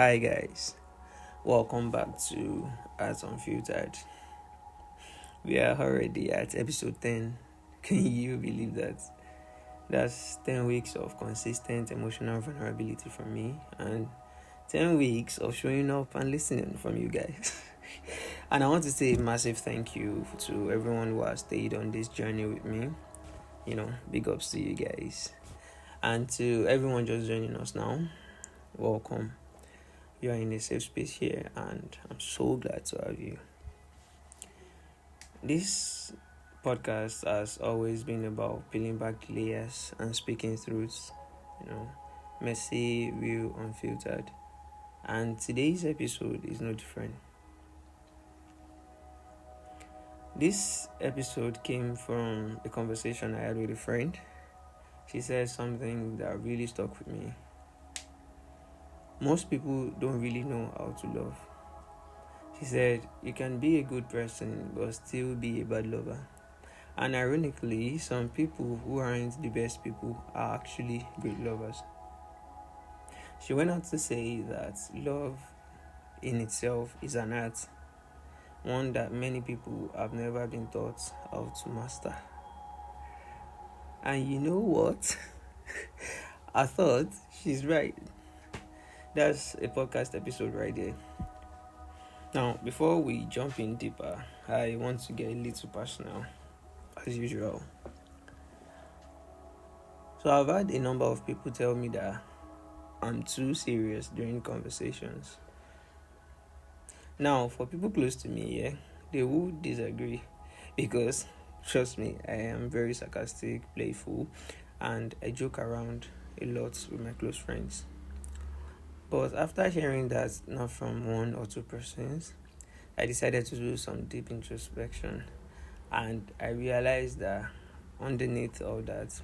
Hi guys, welcome back to Unfiltered. We are already at episode 10. Can you believe that? That's 10 weeks of consistent emotional vulnerability from me and 10 weeks of showing up and listening from you guys. And I want to say a massive thank you to everyone who has stayed on this journey with me. Big ups to you guys. And to everyone just joining us now, welcome. You are in a safe space here, and I'm so glad to have you. This podcast has always been about peeling back layers and speaking truths, messy, real, unfiltered. And today's episode is no different. This episode came from a conversation I had with a friend. She said something that really stuck with me. Most people don't really know how to love. She said, you can be a good person but still be a bad lover. And ironically, some people who aren't the best people are actually great lovers. She went on to say that love in itself is an art, one that many people have never been taught how to master. And you know what? I thought she's right. That's a podcast episode right there. Now, before we jump in deeper, I want to get a little personal, as usual. So I've had a number of people tell me that I'm too serious during conversations. Now, for people close to me, they would disagree because, trust me, I am very sarcastic, playful, and I joke around a lot with my close friends. But after hearing that not from one or two persons, I decided to do some deep introspection, and I realized that underneath all that,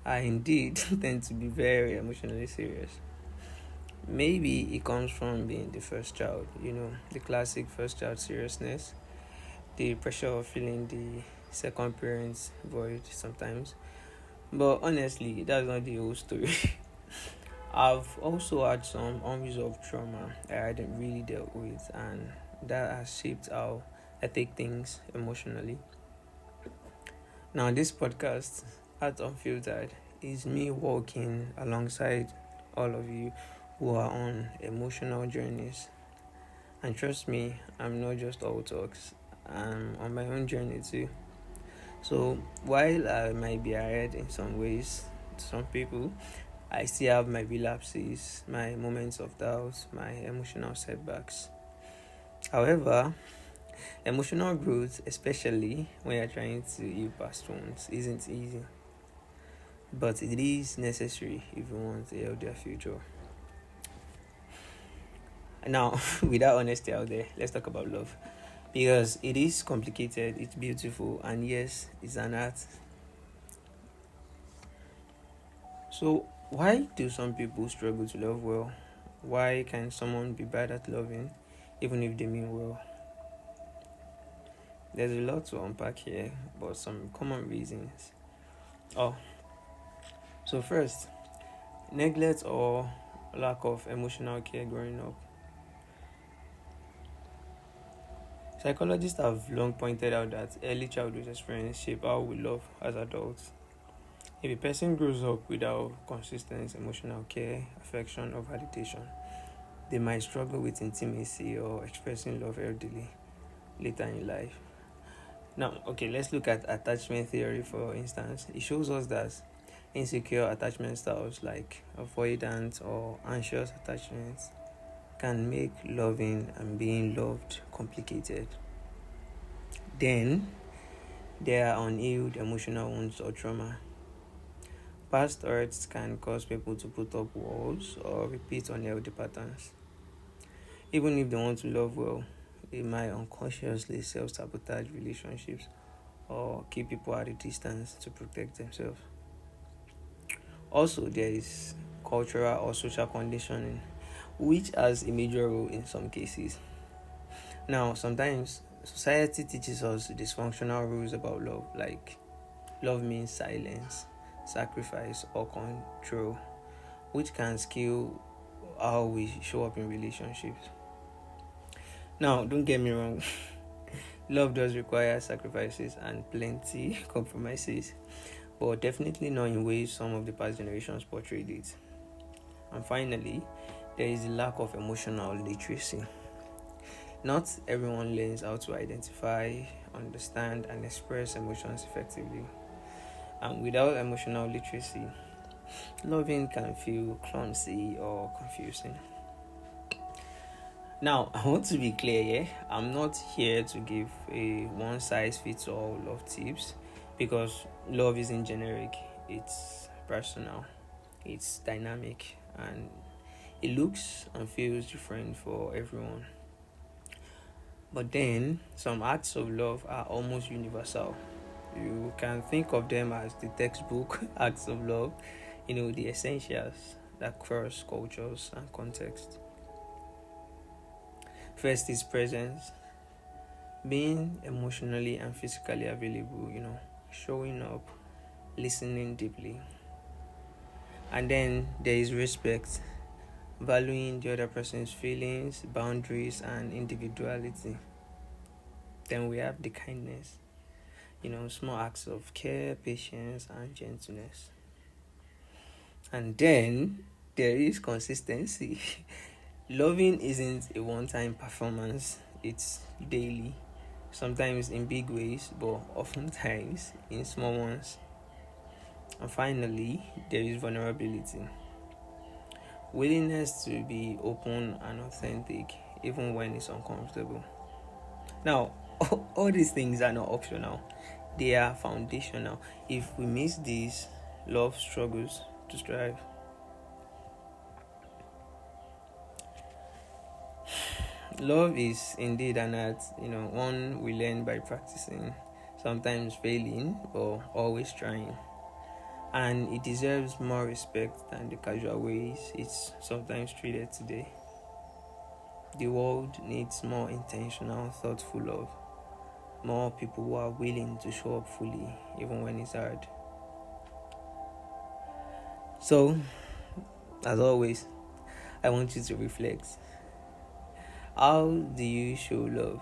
I indeed tend to be very emotionally serious. Maybe it comes from being the first child, the classic first child seriousness, the pressure of feeling the second parent's void sometimes. But honestly, that's not the whole story. I've also had some unresolved trauma I hadn't really dealt with, and that has shaped how I take things emotionally. Now, this podcast, at Unfiltered, is me walking alongside all of you who are on emotional journeys. And trust me, I'm not just all talks, I'm on my own journey too. So, while I might be ahead in some ways to some people, I still have my relapses, my moments of doubt, my emotional setbacks. However, emotional growth, especially when you're trying to heal past wounds, isn't easy. But it is necessary if you want a healthier future. Now, with that honesty out there, let's talk about love. Because it is complicated, it's beautiful, and yes, it's an art. So, why do some people struggle to love well? Why can someone be bad at loving, even if they mean well? There's a lot to unpack here, but some common reasons. So first, neglect or lack of emotional care growing up. Psychologists have long pointed out that early childhood experience shape how we love as adults. If a person grows up without consistent emotional care, affection, or validation, they might struggle with intimacy or expressing love healthily later in life. Now, let's look at attachment theory for instance. It shows us that insecure attachment styles like avoidant or anxious attachments can make loving and being loved complicated. Then, there are unhealed emotional wounds or trauma. Past hurts can cause people to put up walls or repeat unhealthy patterns. Even if they want to love well, they might unconsciously self-sabotage relationships or keep people at a distance to protect themselves. Also, there is cultural or social conditioning, which has a major role in some cases. Now, sometimes society teaches us dysfunctional rules about love, like love means silence, sacrifice, or control, which can skew how we show up in relationships. Now, don't get me wrong, love does require sacrifices and plenty compromises, but definitely not in ways some of the past generations portrayed it. And finally, there is the lack of emotional literacy. Not everyone learns how to identify, understand, and express emotions effectively. And without emotional literacy, loving can feel clumsy or confusing. Now, I want to be clear here. I'm not here to give a one size fits all love tips because love isn't generic, it's personal, it's dynamic, and it looks and feels different for everyone. But then, some acts of love are almost universal. You can think of them as the textbook acts of love, the essentials that cross cultures and context. First is presence, being emotionally and physically available, showing up, listening deeply. And then there is respect, valuing the other person's feelings, boundaries, and individuality. Then we have the kindness, small acts of care, patience, and gentleness. And then there is consistency. Loving isn't a one-time performance, it's daily. Sometimes in big ways, but oftentimes in small ones. And finally, there is vulnerability. Willingness to be open and authentic, even when it's uncomfortable. Now, all these things are not optional, they are foundational. If we miss these, love struggles to strive. Love is indeed an art, one we learn by practicing, sometimes failing, but always trying. And it deserves more respect than the casual ways it's sometimes treated today. The world needs more intentional, thoughtful love. More people who are willing to show up fully, even when it's hard. So, as always, I want you to reflect. How do you show love?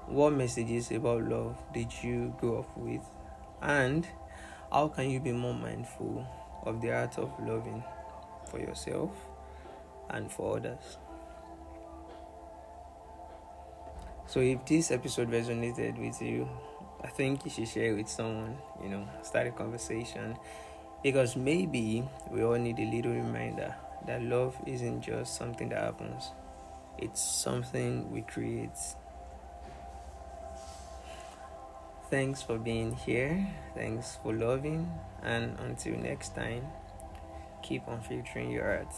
What messages about love did you grow up with? And how can you be more mindful of the art of loving for yourself and for others? So if this episode resonated with you, I think you should share it with someone, start a conversation. Because maybe we all need a little reminder that love isn't just something that happens. It's something we create. Thanks for being here. Thanks for loving. And until next time, keep on filtering your heart.